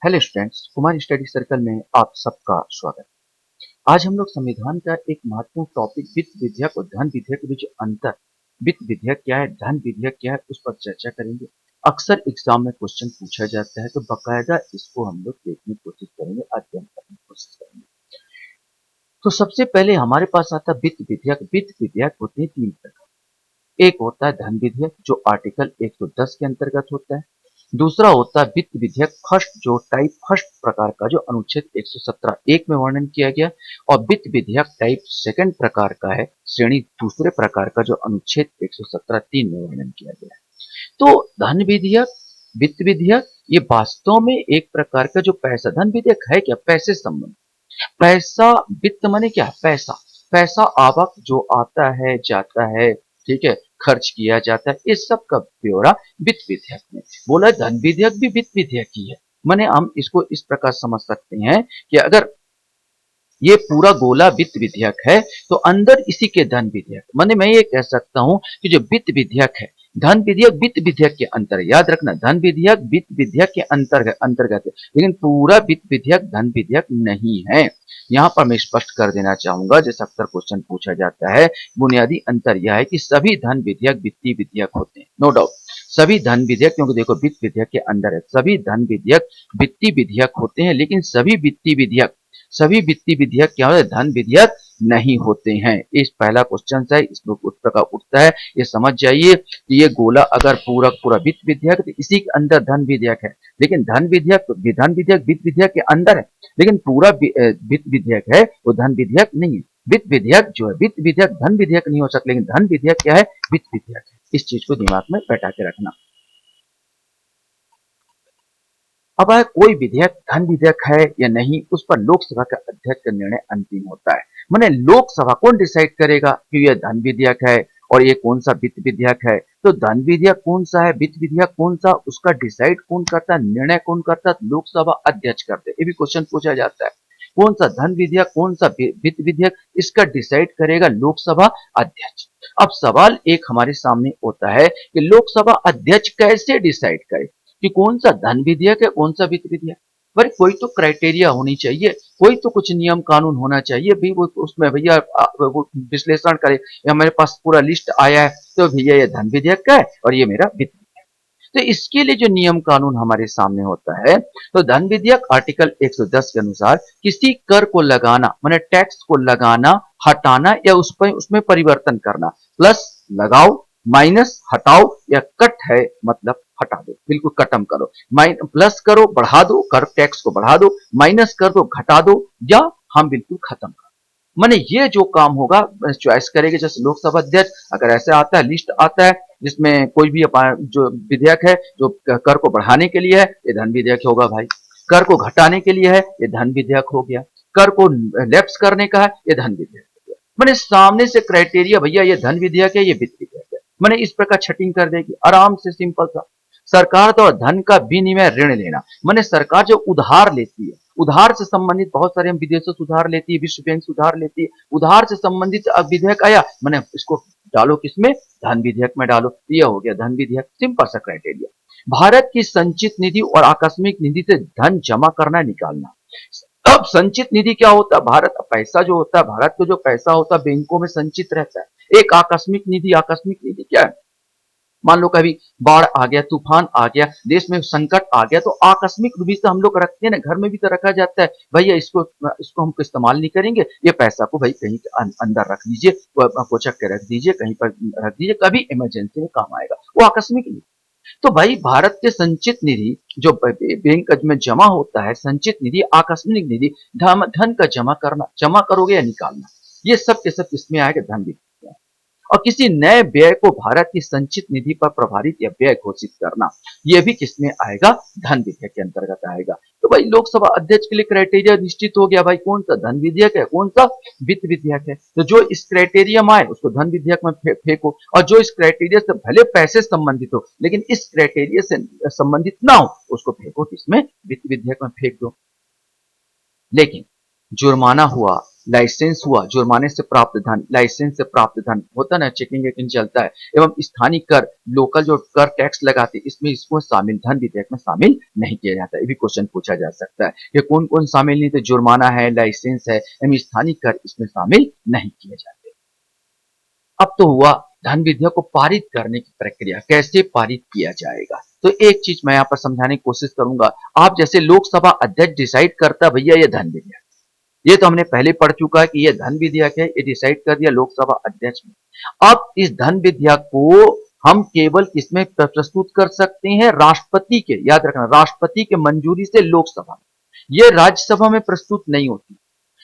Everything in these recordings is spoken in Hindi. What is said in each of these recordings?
Hello students, Kumar study circle में आप सबका स्वागत। आज हम लोग संविधान का एक महत्वपूर्ण टॉपिक वित्त विधेयक और धन विधेयक के बीच अंतर, वित्त विधेयक क्या है, धन विधेयक क्या है, उस पर चर्चा करेंगे। अक्सर एग्जाम में क्वेश्चन पूछा जाता है, तो बकायदा इसको हम लोग देखने की कोशिश करेंगे, अध्ययन करने की कोशिश करेंगे। तो सबसे पहले हमारे पास आता है वित्त विधेयक। वित्त विधेयक होते हैं तीन प्रकार। एक होता है धन विधेयक जो आर्टिकल 110 के अंतर्गत होता है। दूसरा होता है वित्त विधेयक फर्स्ट जो टाइप फर्स्ट प्रकार का जो अनुच्छेद 117 एक में वर्णन किया गया। और वित्त विधेयक टाइप सेकंड प्रकार का है, श्रेणी दूसरे प्रकार का जो अनुच्छेद 117 3 में वर्णन किया गया है। तो धन विधेयक, वित्त विधेयक ये वास्तव में एक प्रकार का जो पैसा, धन विधेयक है क्या, पैसे संबंध। पैसा, वित्त माने क्या, पैसा। पैसा आवक जो आता है जाता है, ठीक है, खर्च किया जाता है, इस सब का ब्यौरा वित्त विधेयक में बोला। धन विधेयक भी वित्त विधेयक ही है। माने हम इसको इस प्रकार समझ सकते हैं कि अगर ये पूरा गोला वित्त विधेयक है तो अंदर इसी के धन विधेयक, माने मैं ये कह सकता हूं कि जो वित्त विधेयक है, धन विधेयक वित्त विधेयक के अंतर, याद रखना धन विधेयक वित्त विधेयक के अंतर्गत अंतर्गत है, लेकिन पूरा वित्त विधेयक धन विधेयक नहीं है। यहाँ पर मैं स्पष्ट कर देना चाहूंगा, जैसे अक्सर क्वेश्चन पूछा जाता है, बुनियादी अंतर यह है कि सभी धन विधेयक वित्तीय विधेयक होते हैं, नो डाउट। सभी धन विधेयक, क्योंकि देखो वित्त विधेयक के अंदर है, सभी धन विधेयक वित्तीय विधेयक होते हैं, लेकिन सभी वित्तीय विधेयक क्या होते हैं, धन विधेयक नहीं होते हैं। इस पहला क्वेश्चन है, इस उत्तर का उठता है, ये समझ जाइए कि ये गोला अगर पूरा पूरा वित्त विधेयक तो इसी के अंदर धन विधेयक है, लेकिन धन विधेयक वित्त विधेयक के अंदर है, लेकिन पूरा वित्त विधेयक है वो धन विधेयक नहीं है। वित्त विधेयक जो है, वित्त विधेयक धन विधेयक नहीं हो सकता, लेकिन धन विधेयक क्या है, वित्त विधेयक है। इस चीज को दिमाग में बैठा के रखना। अब है कोई विधेयक धन विधेयक है या नहीं, उस पर लोकसभा का अध्यक्ष का निर्णय अंतिम होता है। माने लोकसभा कौन डिसाइड करेगा कि यह धन विधेयक है और ये कौन सा वित्त विधेयक है। तो धन विधेयक कौन सा है, वित्त विधेयक कौन सा, उसका डिसाइड कौन करता है, निर्णय कौन करता है, लोकसभा अध्यक्ष करते हैं। ये भी क्वेश्चन पूछा जाता है, कौन सा धन विधेयक कौन सा वित्त विधेयक, इसका डिसाइड करेगा लोकसभा अध्यक्ष। अब सवाल एक हमारे सामने होता है कि लोकसभा अध्यक्ष कैसे डिसाइड करे कि कौन सा धन विधेयक है, कौन सा वित्त विधेयक। पर कोई तो क्राइटेरिया होनी चाहिए, कोई तो कुछ नियम कानून होना चाहिए भी, वो उसमें भैया वो विश्लेषण करे, या मेरे पास पूरा लिस्ट आया है तो भैया ये धन विधेयक का है और ये मेरा वित्त। तो इसके लिए जो नियम कानून हमारे सामने होता है, तो धन विधेयक आर्टिकल 110 के अनुसार किसी कर को लगाना, माने टैक्स को लगाना, हटाना या उस पर उसमें परिवर्तन करना, प्लस लगाओ, माइनस हटाओ, या कट है मतलब हटा दो, बिल्कुल खत्म करो, प्लस करो बढ़ा दो, कर टैक्स को बढ़ा दो, माइनस कर दो घटा दो, या हम बिल्कुल खत्म कर। माने ये जो काम होगा चॉइस करेंगे, जैसे लोकसभा अध्यक्ष अगर ऐसे आता है, लिस्ट आता है जिसमें कोई भी जो विधेयक है जो कर को बढ़ाने के लिए है, ये धन विधेयक होगा भाई। कर को घटाने के लिए है, ये धन विधेयक हो गया। कर को लैप्स करने का है, ये धन विधेयक हो गया। मैंने सामने से क्राइटेरिया, भैया ये धन विधेयक है, ये वित्त विधेयक है, मैंने इस प्रकार छटिंग कर देगी आराम से, सिंपल सा। सरकार तो धन का विनिमय ऋण लेना, माने सरकार जो उधार लेती है, उधार से संबंधित बहुत सारे हम विदेशों से उधार लेती है, विश्व बैंक से उधार लेती है, उधार से संबंधित अब विधेयक आया, मैंने इसको डालो किसमें, धन विधेयक में डालो, यह हो गया धन विधेयक, सिंपल सा क्राइटेरिया। भारत की संचित निधि और आकस्मिक निधि से धन जमा करना निकालना। अब संचित निधि क्या होता है, भारत पैसा जो होता है, भारत का जो पैसा होता है बैंकों में संचित रहता है। एक आकस्मिक निधि, आकस्मिक निधि क्या है, मान लो कभी बाढ़ आ गया, तूफान आ गया, देश में संकट आ गया, तो आकस्मिक रूप से हम लोग रखते हैं ना, घर में भी तो रखा जाता है, भैया इसको इसको हम इस्तेमाल नहीं करेंगे, ये पैसा को भाई कहीं अंदर रख दीजिए, कोचक के रख दीजिए, कहीं पर रख दीजिए, कभी इमरजेंसी में काम आएगा, वो आकस्मिक निधि। तो भाई भारत के संचित निधि जो बैंक में जमा होता है, संचित निधि, आकस्मिक निधि, धन का जमा करना, जमा करोगे या निकालना, ये सब के सब इसमें आएगा धन विधि। और किसी नए व्यय को भारत की संचित निधि पर प्रभारित या व्यय घोषित करना, यह भी किसमें आएगा, धन विधेयक के अंतर्गत आएगा। तो भाई लोकसभा अध्यक्ष के लिए क्राइटेरिया निश्चित हो गया, भाई कौन सा धन विधेयक है, कौन सा वित्त विधेयक है। तो जो इस क्राइटेरिया में आए उसको धन विधेयक में फेंको, और जो इस क्राइटेरिया से भले पैसे संबंधित हो लेकिन इस क्राइटेरिया से संबंधित ना हो, उसको फेंको किसमें, वित्त विधेयक में फेंक दो। लेकिन जुर्माना हुआ, लाइसेंस हुआ, जुर्माने से प्राप्त धन, लाइसेंस से प्राप्त धन होता है ना, चेकिंग वेकिंग चलता है, एवं स्थानीय कर, लोकल जो कर टैक्स लगाते हैं, इसमें इसको शामिल धन विधेयक में शामिल नहीं किया जाता। ये भी क्वेश्चन पूछा जा सकता है कि कौन कौन शामिल नहीं थे, जुर्माना है, लाइसेंस है, एवं स्थानीय कर इसमें शामिल नहीं किए जाते। अब तो हुआ धन विधेयक को पारित करने की प्रक्रिया, कैसे पारित किया जाएगा। तो एक चीज मैं यहाँ पर समझाने की कोशिश करूंगा। आप जैसे लोकसभा अध्यक्ष डिसाइड करता भैया ये धन विधेयक, ये तो हमने पहले पढ़ चुका है कि ये धन विधेयक है, ये डिसाइड कर दिया लोकसभा अध्यक्ष ने। अब इस धन विधेयक को हम केवल किसमें प्रस्तुत कर सकते हैं, राष्ट्रपति के, याद रखना, राष्ट्रपति के मंजूरी से लोकसभा में, ये राज्यसभा में प्रस्तुत नहीं होती,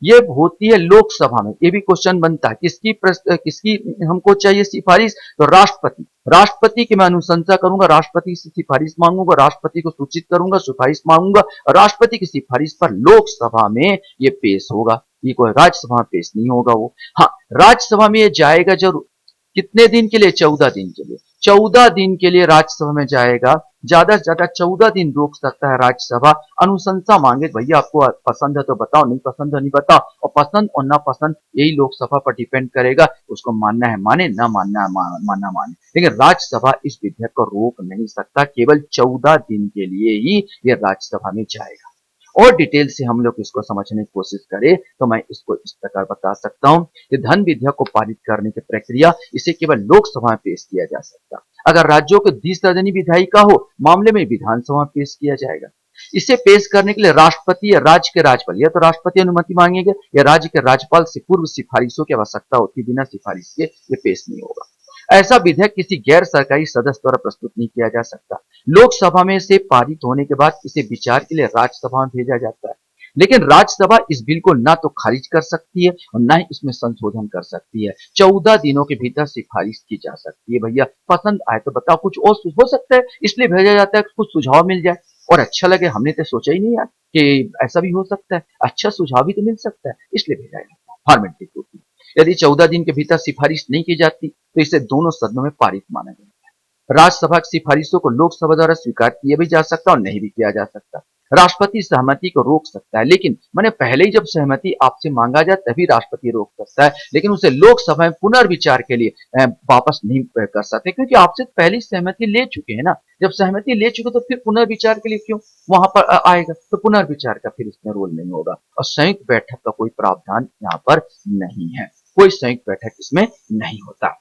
ये होती है लोकसभा में। ये भी क्वेश्चन बनता है किसकी हमको चाहिए सिफारिश, तो राष्ट्रपति, राष्ट्रपति की मैं अनुशंसा करूंगा, राष्ट्रपति से सिफारिश मांगूंगा, राष्ट्रपति को सूचित करूंगा, सिफारिश मांगूंगा, राष्ट्रपति की सिफारिश पर लोकसभा में ये पेश होगा। ये कोई राज्यसभा में पेश नहीं होगा वो। हाँ, राज्यसभा में ये जाएगा जरूर। कितने दिन के लिए, 14 दिन के लिए, 14 दिन के लिए राज्यसभा में जाएगा। ज्यादा से ज्यादा 14 दिन रोक सकता है राज्यसभा। अनुशंसा मांगे, भैया आपको पसंद है तो बताओ, नहीं पसंद है नहीं बताओ, और पसंद और ना पसंद यही लोकसभा पर डिपेंड करेगा। उसको मानना है माने, ना मानना है मानना माने, लेकिन राज्यसभा इस विधेयक को रोक नहीं सकता। केवल 14 दिन के लिए ही ये राज्यसभा में जाएगा। और डिटेल से हम लोग इसको समझने की कोशिश करें तो मैं इसको इस प्रकार बता सकता हूं कि धन विधेयक को पारित करने की प्रक्रिया, इसे केवल लोकसभा में पेश किया जा सकता। अगर राज्यों के 20 विधायिका हो, मामले में विधानसभा में पेश किया जाएगा। इसे पेश करने के लिए राष्ट्रपति या राज्य के राज्यपाल, या तो राष्ट्रपति अनुमति मांगेंगे या राज्य के राज्यपाल से पूर्व सिफारिशों की आवश्यकता होती है। बिना सिफारिश के ये पेश नहीं होगा। ऐसा विधेयक किसी गैर सरकारी सदस्य द्वारा प्रस्तुत नहीं किया जा सकता। लोकसभा में से पारित होने के बाद इसे विचार के लिए राज्यसभा में भेजा जाता है, लेकिन राज्यसभा इस बिल को ना तो खारिज कर सकती है और ना ही इसमें संशोधन कर सकती है। 14 दिनों के भीतर सिफारिश की जा सकती है। भैया पसंद आए तो बताओ, कुछ और हो सकता है, इसलिए भेजा जाता है कुछ सुझाव मिल जाए और अच्छा लगे। हमने तो सोचा ही नहीं यार कि ऐसा भी हो सकता है, अच्छा सुझाव भी तो मिल सकता है, इसलिए भेजा जाता है फॉर्मेलिटी होती है। यदि 14 दिन के भीतर सिफारिश नहीं की जाती तो इसे दोनों सदनों में पारित माना जाता है। राज्यसभा की सिफारिशों को लोकसभा द्वारा स्वीकार किया भी जा सकता और नहीं भी किया जा सकता। राष्ट्रपति सहमति को रोक सकता है, लेकिन मैंने पहले ही जब सहमति आपसे मांगा जाए तभी राष्ट्रपति रोक सकता है, लेकिन उसे लोकसभा में पुनर्विचार के लिए वापस नहीं कर सकते, क्योंकि आपसे पहले ही सहमति ले चुके हैं ना। जब सहमति ले चुके तो फिर पुनर्विचार के लिए क्यों वहां पर आएगा, तो पुनर्विचार का फिर इसमें रोल नहीं होगा। और संयुक्त बैठक का कोई प्रावधान यहाँ पर नहीं है, कोई संयुक्त बैठक इसमें नहीं होता।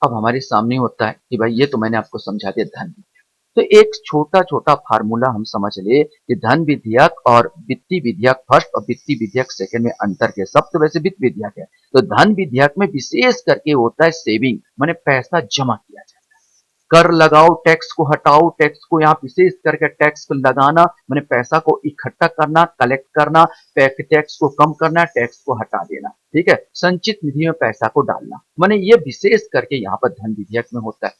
अब हमारे सामने होता है कि भाई ये तो मैंने आपको समझा दिया धन विधेयक। तो एक छोटा छोटा फार्मूला हम समझ ले कि धन विधेयक और वित्तीय विधेयक फर्स्ट और वित्तीय विधेयक सेकंड में अंतर के। सब तो वैसे वित्त विधेयक है, तो धन विधेयक में विशेष करके होता है सेविंग, माने पैसा जमा किया जाए। कर लगाओ, टैक्स को हटाओ, टैक्स को यहाँ विशेष करके टैक्स को लगाना मैंने पैसा को इकट्ठा करना, कलेक्ट करना, टैक्स को कम करना, टैक्स को हटा देना, ठीक है, संचित निधि में पैसा को डालना, मैंने ये विशेष करके यहाँ पर धन विधेयक में होता है।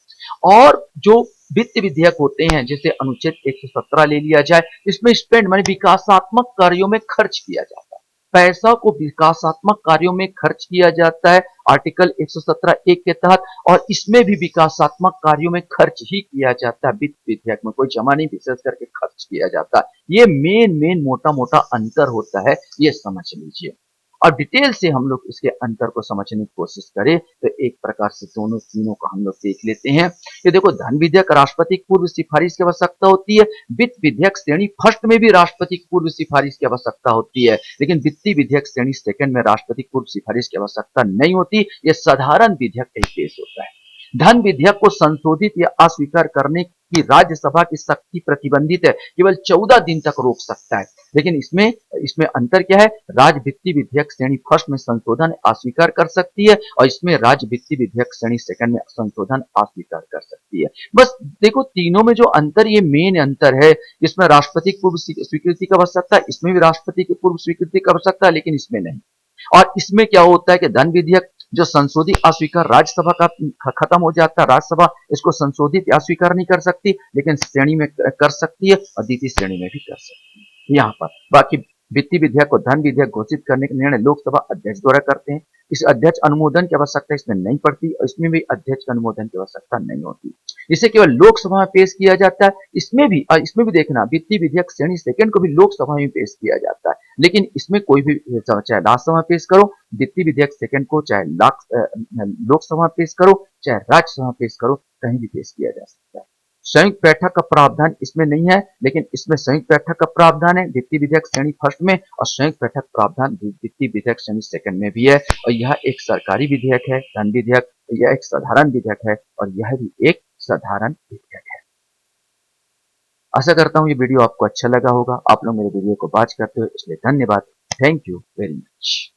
और जो वित्त विधेयक होते हैं, जैसे अनुच्छेद 117 ले लिया जाए, इसमें स्पेंड माने विकासात्मक कार्यों में खर्च किया जाता है, पैसा को विकासात्मक कार्यों में खर्च किया जाता है आर्टिकल 117 एक के तहत। और इसमें भी विकासात्मक कार्यों में खर्च ही किया जाता है। वित्त विधेयक में कोई जमा नहीं, विशेष करके खर्च किया जाता है। ये मेन मोटा मोटा अंतर होता है, ये समझ लीजिए। और डिटेल से हम लोग इसके अंतर को समझने की कोशिश करें तो एक प्रकार से दोनों तीनों को हम लोग देख लेते हैं। ये देखो, धन विधेयक राष्ट्रपति की पूर्व सिफारिश की आवश्यकता होती है। वित्त विधेयक श्रेणी फर्स्ट में भी राष्ट्रपति की पूर्व सिफारिश की आवश्यकता होती है, लेकिन वित्तीय विधेयक श्रेणी सेकंड में राष्ट्रपति की पूर्व सिफारिश की आवश्यकता नहीं होती। यह साधारण विधेयक का ही पेश होता है। धन विधेयक को संशोधित या अस्वीकार करने की राज्यसभा की शक्ति प्रतिबंधित है, केवल 14 दिन तक रोक सकता है। लेकिन इसमें इसमें अंतर क्या है, राज्य वित्तीय विधेयक श्रेणी फर्स्ट में संशोधन अस्वीकार कर सकती है और इसमें राज्य वित्तीय विधेयक श्रेणी सेकंड में संशोधन अस्वीकार कर सकती है। बस देखो, तीनों में जो अंतर, ये मेन अंतर है। इसमें राष्ट्रपति की पूर्व स्वीकृति की आवश्यकता है, इसमें भी राष्ट्रपति की पूर्व स्वीकृति की आवश्यकता है, लेकिन इसमें नहीं। और इसमें क्या होता है कि धन विधेयक जो संशोधित अस्वीकार राज्यसभा का खत्म हो जाता है, राज्यसभा इसको संशोधित या अस्वीकार नहीं कर सकती, लेकिन श्रेणी में कर सकती है और द्वितीय श्रेणी में भी कर सकती है। यहाँ पर बाकी वित्तीय विधेयक को धन विधेयक घोषित करने का निर्णय लोकसभा अध्यक्ष द्वारा करते हैं, इस अध्यक्ष अनुमोदन की आवश्यकता इसमें नहीं पड़ती और इसमें भी अध्यक्ष के अनुमोदन की आवश्यकता नहीं होती। इसे केवल लोकसभा में पेश किया जाता है। इसमें भी देखना, वित्तीय विधेयक श्रेणी सेकंड को भी लोकसभा में पेश किया जाता है, लेकिन इसमें कोई भी चाहे राज्यसभा में पेश करो, वित्तीय विधेयक सेकंड को चाहे लोकसभा में पेश करो, चाहे राज्यसभा में पेश करो, कहीं भी पेश किया जा सकता है। संयुक्त बैठक का प्रावधान इसमें नहीं है, लेकिन इसमें संयुक्त बैठक का प्रावधान है वित्तीय विधेयक श्रेणी फर्स्ट में, और संयुक्त बैठक प्रावधान वित्तीय विधेयक श्रेणी सेकंड में भी है। और यह एक सरकारी विधेयक है, धन विधेयक। यह एक साधारण विधेयक है और यह भी एक साधारण विधेयक है। आशा करता हूँ ये वीडियो आपको अच्छा लगा होगा। आप लोग मेरे वीडियो को वॉच करते हो इसलिए धन्यवाद। Thank you very much.